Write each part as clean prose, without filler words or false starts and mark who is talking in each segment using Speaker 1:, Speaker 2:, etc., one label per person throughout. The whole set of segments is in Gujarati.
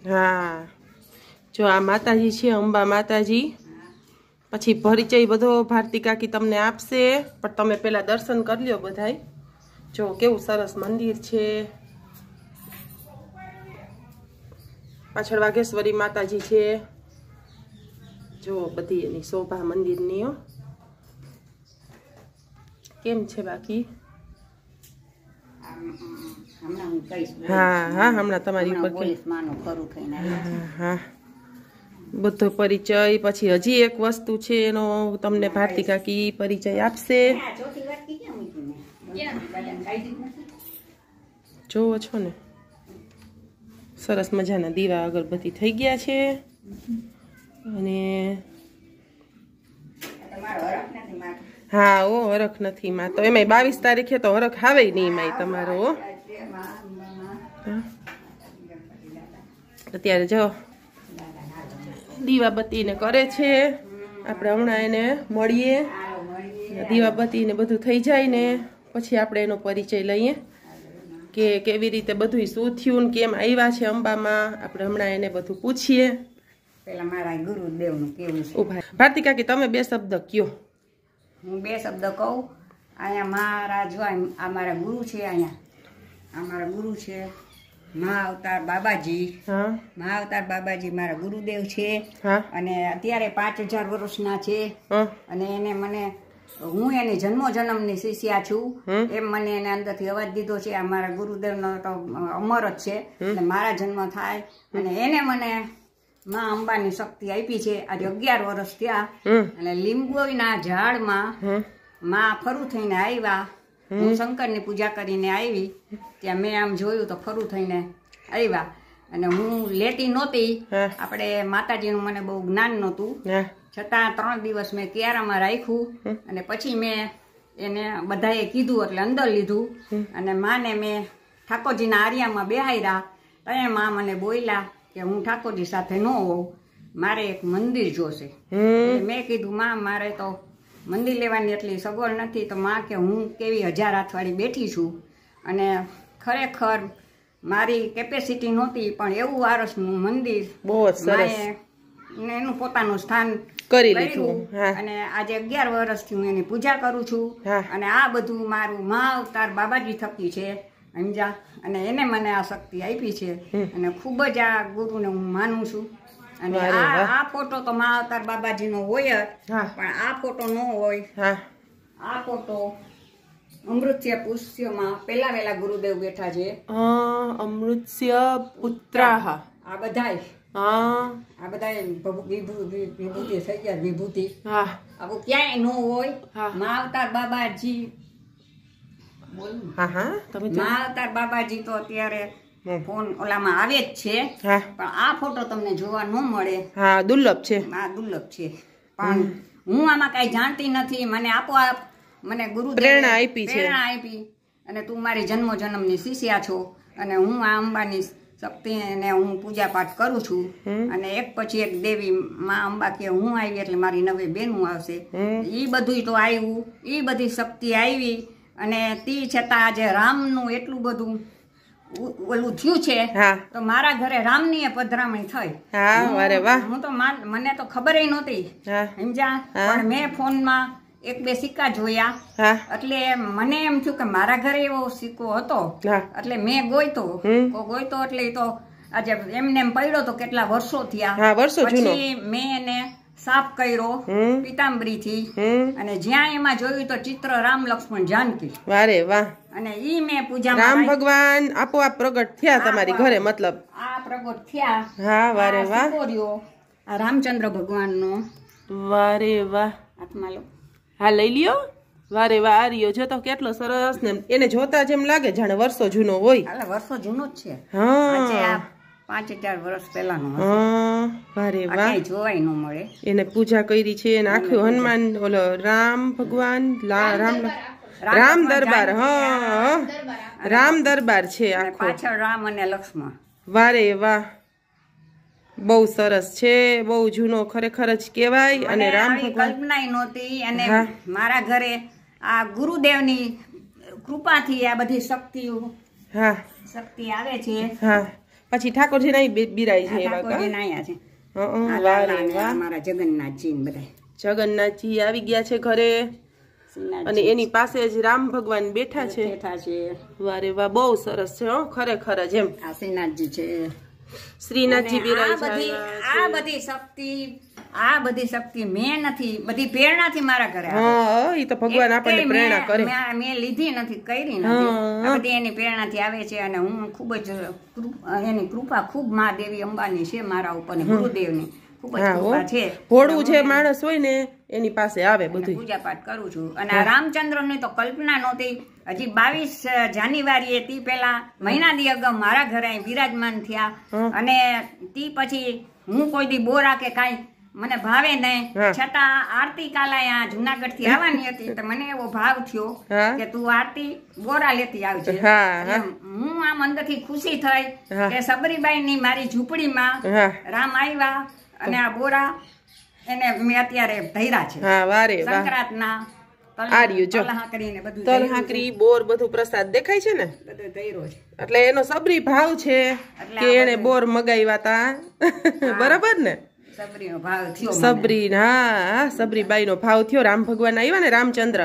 Speaker 1: હા જો આ માતાજી છે, અંબા માતાજી. પછી પરિચય બધો ભારતી કાકી તમને આપશે, પણ તમે પેલા દર્શન કરી લ્યો બધાય. જો કેવું સરસ મંદિર છે. પાછળ વાઘેશ્વરી માતાજી છે. જો બધી એની શોભા મંદિરની. કેમ છે બાકી? હા હા હમણાં તમારી ઉપર હા બધો પરિચય. પછી હજી એક વસ્તુ છે એનો તમને ભારતી કાકી પરિચય આપશે. જોવો છો ને સરસ મજાના દીવા અગરબત્તી થઈ ગયા છે. અને હા ઓ હરખ નથી માં તો એમાં 22 તારીખે તો હરખ આવે નહીં માય તમારો. અત્યારે જો દીવાબત્તી ને કરે છે. આપણે હમણાં એને મળીએ, દીવાબત્તી ને બધું થઈ જાય ને પછી આપણે એનો પરિચય લઈએ કે કેવી રીતે બધું શું થયું ને કેમ આવ્યા છે અંબામાં. આપણે હમણાં એને બધું પૂછીએ.
Speaker 2: પેલા મારા ગુરુદેવનું કેવું છે.
Speaker 1: ભારતી કાકી તમે 2 શબ્દ કયો.
Speaker 2: હું 2 શબ્દ કહું. અહીંયા મારા જો આ મારા ગુરુ છે. અહીંયા આ મારા ગુરુ છે મહાઅવતાર બાબાજી. મહાઅવતાર બાબાજી મારા ગુરુદેવ છે. અને અત્યારે 5000 વર્ષના છે. અને એને મને હું એની જન્મની શિષ્યા છું એમ મને એને અંદરથી અવાજ દીધો છે. આ મારા ગુરુદેવનો તો અમર જ છે. અને મારા જન્મ થાય અને એને મને માં અંબાની શક્તિ આપી છે. આજે 11 વર્ષ થયા. અને લીંબુના ઝાડમાં માં ફરું થઈને આવ્યા. હું શંકરની પૂજા કરીને આવી ત્યાં મેં આમ જોયું તો ફરું થઈને આવ્યા. અને હું લેતી નહોતી. આપણે માતાજીનું મને બહુ જ્ઞાન નહોતું, છતાં 3 દિવસ મેં ક્યારામાં રાખ્યું. અને પછી મેં એને બધાએ કીધું એટલે અંદર લીધું. અને માને મેં ઠાકોરજીના આર્યામાં બેહાર્યા. ત્યાં માં મને બોલ્યા કે હું ઠાકોરજી સાથે ન હોઉં, મારે એક મંદિર જોશે. મેં કીધું માં મારે તો મંદિર લેવાની એટલી સગવડ નથી. તો માં કે હું કેવી 1000 હાથવાળી બેઠી છું. અને ખરેખર મારી કેપેસિટી નહોતી પણ એવું વારસનું મંદિર બહુ સરસ એનું પોતાનું સ્થાન કરી લીધું. અને આજે 11 વર્ષથી હું એની પૂજા કરું છું. અને આ બધું મારું મહાઅવતાર બાબાજી થકી છે સમજા. અને એને મને આ શક્તિ આપી છે. અને ખૂબ જ આ ગુરુને હું માનું છું. અને આ ફોટો તો મહાઅવતાર બાબાજીનો હોય જ, પણ આ ફોટો ન હોય. આ ફોટો અમૃત્ય પુષ્યમાં પેલા ગુરુદેવ બેઠા છે.
Speaker 1: અમૃત્ય પુત્રાહ
Speaker 2: આ બધાય વિભૂતિ થઈ ગયા. વિભૂતિ આવું ક્યાંય ન હોય. મહાઅવતાર બાબાજી મહાઅવતાર બાબાજી તો અત્યારે ફોન ઓલામાં આવે જ છે, પણ આ ફોટો તમને જોવા ન મળે.
Speaker 1: દુર્લભ છે.
Speaker 2: દુર્લભ છે. પણ હું આમાં કઈ જાણતી નથી. મને આપોઆપ મને ગુરુ
Speaker 1: પ્રેરણા આપી.
Speaker 2: અને તું મારી જન્મની શિષ્યા છો. અને હું આ અંબાની શક્તિને હું પૂજા પાઠ કરું છું. અને એક પછી એક દેવી માં અંબા કે હું આવી એટલે મારી નવી બેનું આવશે. એ બધું તો આવ્યું, એ બધી શક્તિ આવી. અને તી છતાં આજે રામનું એટલું બધું ઓલું થયું છે તો મારા ઘરે રામની પધરામણી થઈ. હું તો મને તો ખબર નહોતી સમજ્યા. પણ મેં ફોનમાં 1-2 સિક્કા જોયા એટલે મને એમ થયું કે મારા ઘરે એવો સિક્કો હતો. એટલે મેં ગોઈતો એટલે તો આજે એમને એમ પડ્યો તો કેટલા વર્ષો થયા. પછી મેં એને સાફ કર્યો પીતાંબરી થી. અને જ્યાં એમાં જોયું તો ચિત્ર રામ લક્ષ્મણ જાનકી.
Speaker 1: વારે વાહ.
Speaker 2: અને ઈ મેં પૂજા
Speaker 1: રામ ભગવાન આપોઆપ પ્રગટ થયા તમારી ઘરે. મતલબ
Speaker 2: આ પ્રગટ થયા.
Speaker 1: વારે વાહ.
Speaker 2: આ રામચંદ્ર ભગવાનનો.
Speaker 1: વારે વાહ.
Speaker 2: હાથમાં લો.
Speaker 1: લઈ લ્યો. વારે વાહ. આ રહ્યો જો તો કેટલો સરસ ને એને જોતા જેમ લાગે જાણે વર્ષો જૂનો હોય.
Speaker 2: વર્ષો જૂનો જ છે. 5000 વર્ષ પહેલાનો.
Speaker 1: વારે વાહ.
Speaker 2: જોવાય ન મળે.
Speaker 1: એને પૂજા કરી છે. એને આખું હનુમાન ઓલો રામ ભગવાન રામ દરબાર. રામ દરબાર છે આખો.
Speaker 2: પાછળ રામ અને લક્ષ્મણ.
Speaker 1: વારે વાહ. બહુ સરસ છે. બહુ જૂનો ખરેખર જ કહેવાય. અને રામ ભગવાન
Speaker 2: કલ્પના નહોતી. અને મારા ઘરે આ ગુરુદેવની કૃપાથી આ બધી શક્તિ આવે છે.
Speaker 1: પછી ઠાકોરજી ના બિરાય છે એવા
Speaker 2: ઠાકોરજી ના આયા છે.
Speaker 1: હં, વાહ રે વાહ.
Speaker 2: અમારા જગન્નાથજી ને બધા
Speaker 1: જગન્નાથજી આવી ગયા છે ઘરે અને એની પાસે જ રામ ભગવાન બેઠા છે.
Speaker 2: બેઠા છે.
Speaker 1: વાહ રે વાહ, બહુ સરસ છે હો, ખરેખર જ એમ.
Speaker 2: આ શ્રીનાથજી છે.
Speaker 1: શ્રીનાથજી બિરાય છે.
Speaker 2: આ બધી શક્તિ મેં નથી, બધી પ્રેરણાથી મારા ઘરે આવે.
Speaker 1: હા, એ તો ભગવાન આપણને પ્રેરણા કરે.
Speaker 2: મેં લીધી નથી, કરી નથી. આ બધી એની પ્રેરણાથી આવે છે અને હું ખૂબ જ એની કૃપા ખૂબ મા દેવી અંબાની છે મારા ઉપર ને ગુરુદેવની ખૂબ જ કૃપા છે.
Speaker 1: ભોળું જે માણસ હોય ને એની પાસે આવે બધું.
Speaker 2: પૂજા પાઠ કરું છું અને આ રામચંદ્રની તો કલ્પના નહોતી. હજી 22 જાન્યુઆરીએ તી પેલા મહિના દી અગાઉ મારા ઘરે બિરાજમાન થયા અને તી પછી હું કોઈ દી બોરા કે કાંઈ મને ભાવે નહીં, છતાં આરતી કાલે અહીંયા જુનાગઢ થી આવવાની હતી તો મને એવો ભાવ થયો કે તું આરતી બોરા લેતી આવજે. હું આમ અંદર થી ખુશી થઈ કે સબરીબાઈ ની મારી ઝૂંપડીમાં રામ આવ્યા અને આ બોરા એને મેં અત્યારે ધૈરા છે. સંક્રાંતના
Speaker 1: તલ હાંકરી બોર બધું પ્રસાદ દેખાય છે ને, એટલે એનો સબરી ભાવ છે કે એને બોર મગાવ્યા તા. બરાબર ને? સબરી, હા, સબરીબાઈ નો ભાવ થયો. રામ ભગવાન આવ્યા ને, રામચંદ્ર,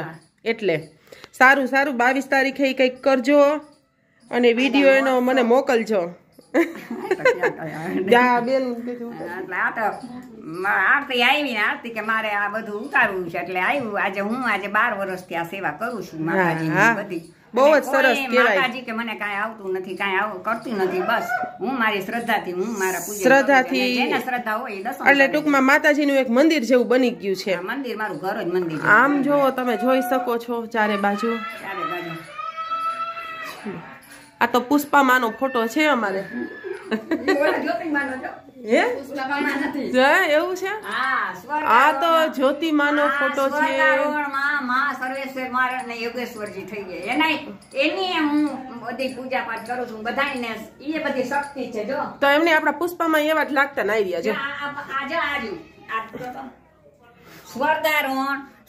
Speaker 1: એટલે સારું સારું. 22 તારીખે કઈક કરજો અને વિડીયો એનો મને મોકલજો.
Speaker 2: આરતી આવી ને આરતી કે મારે આ બધું ઉતારવું છે એટલે આવ્યું. આજે હું 12 વર્ષથી આ સેવા કરું છું માતાજીની બધી.
Speaker 1: બહુ જ સરસ કહેવાય.
Speaker 2: માતાજી કે મને કાંઈ આવતું નથી, કાંઈ આવું કરતું નથી, બસ હું મારી શ્રદ્ધાથી હું મારા પૂજન
Speaker 1: શ્રદ્ધાથી
Speaker 2: જેને શ્રદ્ધા હોય એ દર્શન.
Speaker 1: એટલે ટૂંકમાં માતાજીનું એક મંદિર જેવું બની ગયું છે.
Speaker 2: મંદિર મારું ઘર જ મંદિર.
Speaker 1: આમ જો તમે જોઈ શકો છો ચારે બાજુ. આ તો પુષ્પામાનો ફોટો છે અમારે. એવું છે? આ તો જ્યોતિમાનો ફોટો છે.
Speaker 2: યોગેશ્વરજી થઈ ગયા એની હું બધી પૂજા પાઠ કરું છું. બધાને એ બધી શક્તિ છે. જો
Speaker 1: તો એમને આપણા પુષ્પામાં એવા જ લાગતા ના રહ્યા છે.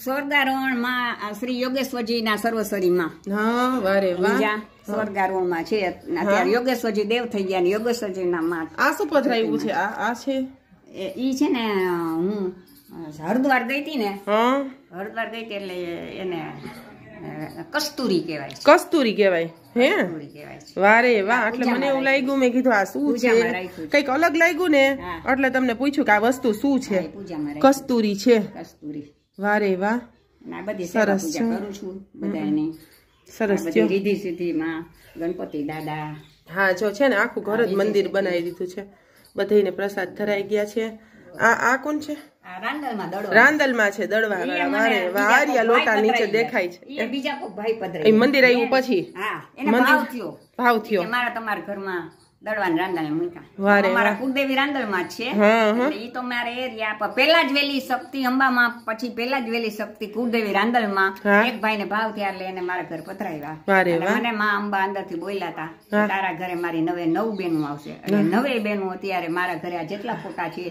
Speaker 2: સ્વર્ગારોહણ માં શ્રી યોગેશ્વરજી ના સર્વસ્વરી માં.
Speaker 1: હા, વારે વાહ.
Speaker 2: સ્વર્ગારોહણ માં છે અત્યારે. યોગેશ્વરજી દેવ થઈ ગયા ને યોગેશ્વરજી ના માં.
Speaker 1: આ શું પધરાયું છે? આ છે
Speaker 2: ઈ છે ને હું હરદ્વાર ગઈ હતી ને, હરદ્વાર ગઈ હતી એટલે એને કસ્તુરી કહેવાય.
Speaker 1: કસ્તુરી કહેવાય હે? વારે વાહ. એટલે મને એવું લાગ્યું, મેં કીધું આ શું છે, કઈક અલગ લાગ્યું ને એટલે તમને પૂછ્યું કે આ વસ્તુ શું છે. કસ્તુરી છે. કસ્તુરી. વારે વાહ, સરસ છે.
Speaker 2: કરું છું બધાને.
Speaker 1: સરસ છે.
Speaker 2: રીધી સીધી માં ગણપતિ દાદા.
Speaker 1: હા, જો છે ને આખું ઘર જ મંદિર બનાવી દીધું છે. બધાને પ્રસાદ ધરાઈ ગયા છે. આ કોણ છે? રાંદલમાં છે દળવા વાળા. વારે વાહ. આર્યા લોટા નીચે દેખાય છે.
Speaker 2: બીજા કોઈ ભાઈ પધરાય.
Speaker 1: મંદિર આવ્યું પછી ભાવ થયો
Speaker 2: મારા તમારા ઘરમાં દળવાન રાંદલ મૂક્યા. મારા કુળદેવી રાંદલમાં જ છે. ઈ તો મારા એરિયા પેલા જ વેલી શક્તિ અંબામાં, પછી પેલા જ વેલી શક્તિ કુળદેવી રાંદલમાં. એક ભાઈ ને ભાવ થયા એટલે એને મારા ઘર પધરાવ્યા. મને માં અંબા અંદર થી બોલ્યા હતા તારા ઘરે મારી 9 બેનું આવશે. એટલે 9 બેનું અત્યારે મારા ઘરે આ જેટલા ફોટા છે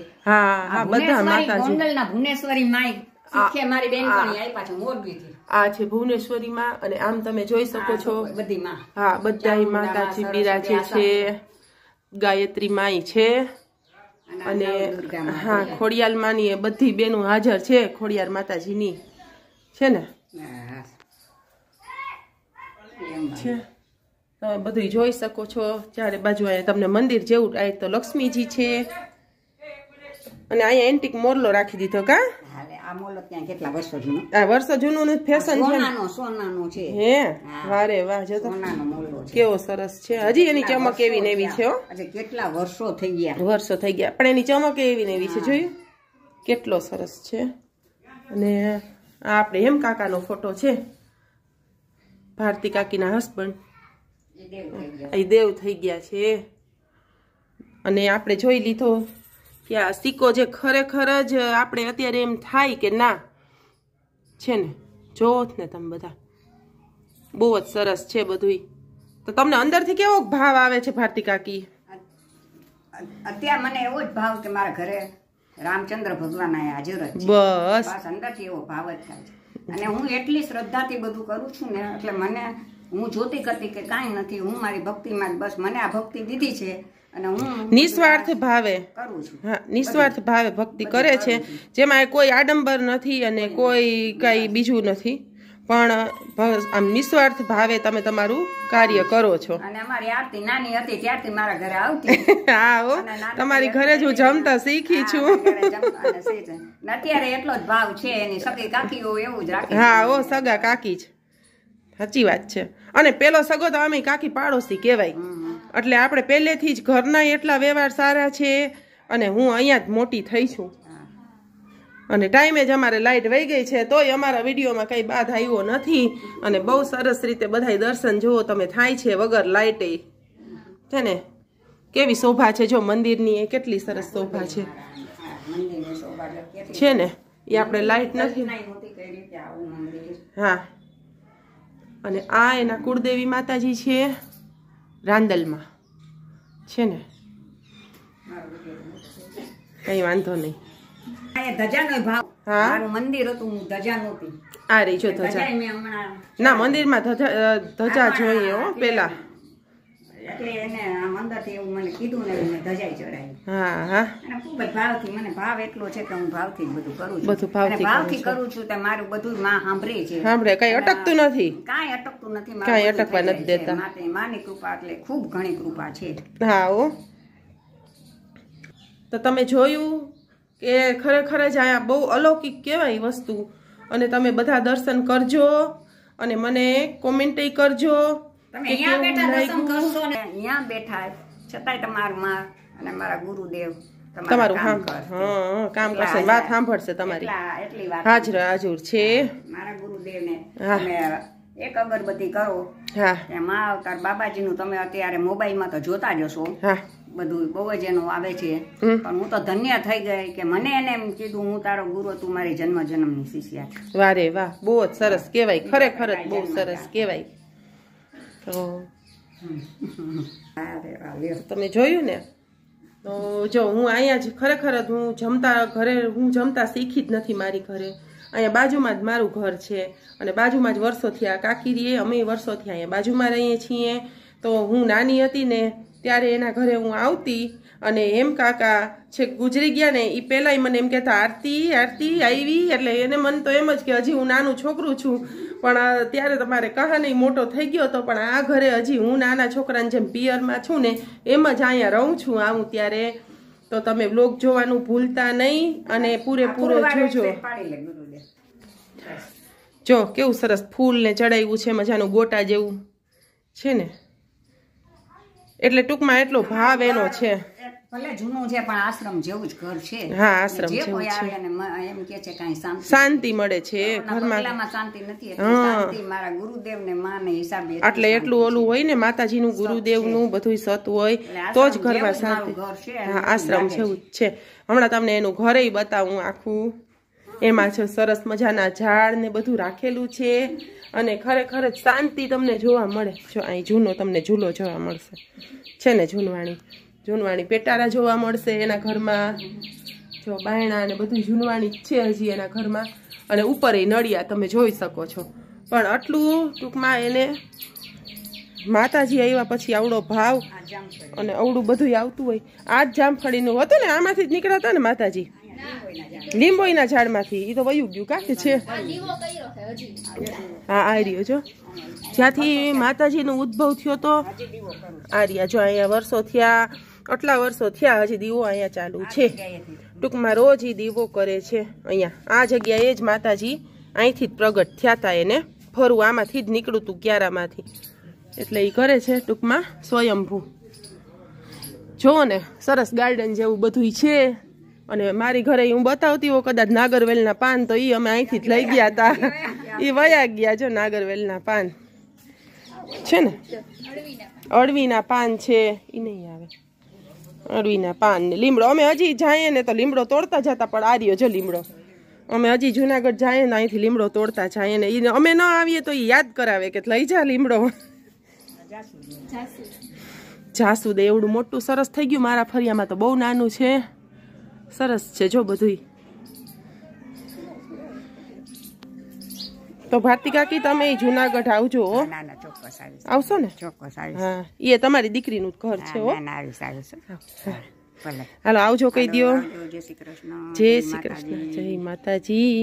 Speaker 2: ગોંડલ ના ભુવનેશ્વરી માઈ મારી બેનપણી આવી પાછું મોરબીથી.
Speaker 1: આ છે ભુવનેશ્વરી માં અને આમ તમે જોઈ શકો છો બધી માં. હા, બધા માતાજી બિરાજે છે. ગાયત્રી માઈ છે અને હા, ખોડિયાર માની બધી બેનું હાજર છે. ખોડિયાર માતાજીની છે ને, તમે બધું જોઈ શકો છો ચારે બાજુ. અહીંયા તમને મંદિર જેવું. આ તો લક્ષ્મીજી છે અને અહીંયા એન્ટિક મોરલો રાખી દીધો. કા
Speaker 2: કેટલા વર્ષો જૂનું?
Speaker 1: આ વર્ષો જૂનું ફેશન છે.
Speaker 2: સોનાનો છે.
Speaker 1: હે? વારે વાહ. જો તો કેવો સરસ છે. હજી એની ચમક એવી ને એવી છે.
Speaker 2: કેટલા વર્ષો થઈ ગયા?
Speaker 1: વર્ષો થઈ ગયા પણ એની ચમક એવી ને એવી છે. જોયું કેટલો સરસ છે. અને આ આપણે હેમ કાકાનો ફોટો છે. ભારતી કાકીના હસબન્ડ એ દેવ થઈ ગયા છે. અને આપણે જોઈ લીધો કે આ સિક્કો જે ખરેખર જ આપણે અત્યારે એમ થાય કે ના છે ને. જોવો જ ને તમે બધા, બહુ જ સરસ છે બધું. તો તમને અંદરથી કેવો ભાવ આવે છે ભારતી કાકી?
Speaker 2: અત્યારે મને એવો જ ભાવ કે મારા ઘરે રામચંદ્ર ભગવાન હાજર જ.
Speaker 1: બસ
Speaker 2: અંદરથી એવો ભાવ જ થાય છે. અને હું એટલી શ્રદ્ધાથી બધું કરું છું ને એટલે મને હું જોતી કરતી કે કાંઈ નથી. હું મારી ભક્તિમાં બસ મને આ ભક્તિ દીધી છે અને હું
Speaker 1: નિસ્વાર્થ ભાવે
Speaker 2: કરું છું.
Speaker 1: હા નિસ્વાર્થ ભાવે ભક્તિ કરે છે, જેમાં કોઈ આડંબર નથી અને કોઈ કઈ બીજું નથી, પણ આમ નિસ્વાર્થ ભાવે તમે તમારું કાર્ય કરો છો.
Speaker 2: અને અમારી આરતી નાની હતી ત્યારથી મારા ઘરે આવતી.
Speaker 1: હા હો, તમારી ઘરે જ હું જમતા શીખી છું.
Speaker 2: અત્યારે એટલો જ ભાવ છે એની સગી કાકી એવું જ રાખે.
Speaker 1: હા ઓ સગા કાકી જ, સાચી વાત છે. અને પેલો સગો તો અમે કાકી પાડોશી કહેવાય, એટલે આપણે પહેલેથી જ ઘરના એટલા વ્યવહાર સારા છે. અને હું અહીંયા જ મોટી થઈ છું, અને ટાઈમે જ અમારે લાઇટ વહી ગઈ છે, તોય અમારા વિડીયોમાં કંઈ બાધ આવ્યો નથી. અને બહુ સરસ રીતે બધાય દર્શન જુઓ તમે થાય છે વગર લાઇટે, છે ને. કેવી શોભા છે જો મંદિરની, એ કેટલી સરસ શોભા છે ને. એ આપણે લાઇટ નથી. હા, અને આ એના કુળદેવી માતાજી છે રાંદલમાં, છે ને. કઈ વાંધો નહીં.
Speaker 2: ધજાનો ભાવ, મારું મંદિર હતું, હું ધજા નહોતી.
Speaker 1: આ રહી જો ધજા. ના મંદિરમાં ધજા જોઈએ હો પેલા.
Speaker 2: એટલે એને આમ અંદરથી એવું મને કીધું ને મેં ધજાઈ ચડાવી.
Speaker 1: હા હા.
Speaker 2: અને ખૂબ જ ભાવથી, મને ભાવ એટલો છે કે હું ભાવથી બધું કરું છું.
Speaker 1: બધું ભાવથી
Speaker 2: કરું છું. તે મારું બધું માં સાંભળે છે.
Speaker 1: સાંભળે, કઈ અટકતું નથી.
Speaker 2: કાંઈ અટકતું નથી.
Speaker 1: કાંઈ અટકવા નથી દેતા.
Speaker 2: માટે માની કૃપા એટલે ખૂબ ઘણી કૃપા છે.
Speaker 1: હા હો. તો તમે જોયું કે ખરેખર જ આ બહુ અલૌકિક કહેવાય વસ્તુ. અને તમે બધા દર્શન કરજો અને મને કોમેન્ટ કરજો.
Speaker 2: તમે અહીંયા બેઠા દર્શન કરશો ને, અહીંયા બેઠા છતાંય તમારું માં અને મારા ગુરુદેવ તમારું કામ કરશે, વાત સાંભળશે તમારી. એટલી વાત
Speaker 1: હાજર છે.
Speaker 2: મારા ગુરુદેવને તમે એક અગરબત્તી કરો.
Speaker 1: હા,
Speaker 2: મા અવતાર બાબાજીનું તમે અત્યારે મોબાઈલમાં તો જોતા જ હશો.
Speaker 1: હા,
Speaker 2: બધું બહુ જ એનું આવે છે. પણ હું તો ધન્ય થઈ ગઈ કે મને એને એમ કીધું હું તારો ગુરુ, તું મારી જન્મ જન્મની શિષ્યા.
Speaker 1: વારે વાહ, બહુ જ સરસ કહેવાય. ખરેખર જ બહુ સરસ કહેવાય. તો તમે જોયું ને. તો જો હું અહીંયા જ ખરેખર જ હું જમતા શીખી જ નથી મારી ઘરે. અહીંયા બાજુમાં જ મારું ઘર છે, અને બાજુમાં જ વર્ષોથી આ કાકી રહીએ, અમે વર્ષોથી અહીંયા બાજુમાં રહીએ છીએ. તો હું નાની હતી ને ત્યારે એના ઘરે હું આવતી, અને એમ કાકા છે ગુજરી ગયા ને એ પહેલાંય મને એમ કહેતા આરતી આરતી આવી. એટલે એને મન તો એમ જ કે હજી હું નાનું છોકરું છું, પણ ત્યારે તમારે કહાની મોટો થઈ ગયો હતો. પણ આ ઘરે હજી હું નાના છોકરાને જેમ પિયરમાં છું ને એમ જ અહીંયા રહું છું આવું ત્યારે. તો તમે બ્લોગ જોવાનું ભૂલતા નહીં અને પૂરેપૂરો જોજો. જો કેવું સરસ ફૂલ ને ચડાવ્યું છે, મજાનું ગોટા જેવું છે ને. એટલે ટૂંકમાં એટલો ભાવ એનો છે.
Speaker 2: ભલે જૂનું છે પણ આશ્રમ જેવું જ ઘર છે.
Speaker 1: હા, આશ્રમ જેવું છે.
Speaker 2: એમ કે છે કાંઈ
Speaker 1: શાંતિ મળે છે ઘરમાં.
Speaker 2: શાંતિ નથી, શાંતિ મારા ગુરુદેવ ને માને હિસાબે.
Speaker 1: એટલે એટલું ઓલું હોય ને માતાજીનું ગુરુદેવનું બધું સત હોય તો જ ઘરમાં શાંતિ. હા, આશ્રમ જેવું જ છે. હમણાં તમને એનું ઘરે બતાવું આખું. એમાં છે સરસ મજાના ઝાડ ને બધું રાખેલું છે, અને ખરેખર જ શાંતિ તમને જોવા મળે. જો અહીં જૂનો તમને ઝૂલો જોવા મળશે, છે ને. જૂનવાણી પેટારા જોવા મળશે એના ઘરમાં. જો બાયણા ને બધું જૂનવાણી છે હજી એના ઘરમાં. અને ઉપર એ નળિયા તમે જોઈ શકો છો. પણ આટલું ટૂંકમાં એને માતાજી આવ્યા પછી આવડો ભાવ અને અવડું બધું આવતું હોય. આ જ જામફળીનું હતું ને, આમાંથી જ નીકળ્યા હતા ને માતાજી, લીંબોઈના ઝાડમાંથી. એ તો વયું ગયું કાંકે છે. હા, આ રહ્યો જો જ્યાંથી માતાજીનો ઉદ્ભવ થયો તો. આ રહ્યા જો અહીંયા વર્ષો થયા, આટલા વર્ષો થયા હજી દીવો અહીંયા ચાલુ છે. ટૂંકમાં રોજ એ દીવો કરે છે અહીંયા. આ જગ્યાએ જ માતાજી અહીંથી જ પ્રગટ થયા હતા. એને ફરવું આમાંથી જ નીકળ્યું હતું, ક્યારામાંથી. એટલે એ કરે છે ટૂંકમાં સ્વયંભૂ. જુઓ ને સરસ ગાર્ડન જેવું બધું છે. અને મારી ઘરે હું બતાવતી હો કદાચ નાગરવેલના પાન, તો એ અમે અહીંથી જ લઈ ગયા હતા. એ વયા ગયા. જો નાગરવેલના પાન છે ને, અળવીના પાન છે. એ નહીં આવે, અળવીના પાન ને લીમડો. અમે હજી જઈએ ને તો લીમડો તોડતા જતા, પણ આ રહ્યો જો લીમડો. અમે હજી જુનાગઢ જઈએ ને અહીંથી લીમડો તોડતા જઈએ ને એને અમે ન આવીએ તો એ યાદ કરાવે કે લઈ જા લીમડો. જાસૂદ એવડું મોટું સરસ થઈ ગયું. મારા ફરિયામાં તો બહુ નાનું છે. સરસ છે જો બધું. તો ભારતી કાકી તમે જુનાગઢ આવજો હો.
Speaker 2: ના ના ચોક્કસ આવીશ.
Speaker 1: આવશો ને?
Speaker 2: ચોક્કસ આવીશ.
Speaker 1: હા એ તમારી દીકરીનું જ ઘર છે હો.
Speaker 2: ના ના આવીશ આવીશ. ભલે
Speaker 1: હાલો આવજો કહી દો.
Speaker 2: જય શ્રી કૃષ્ણ.
Speaker 1: જય શ્રી કૃષ્ણ. જય માતાજી.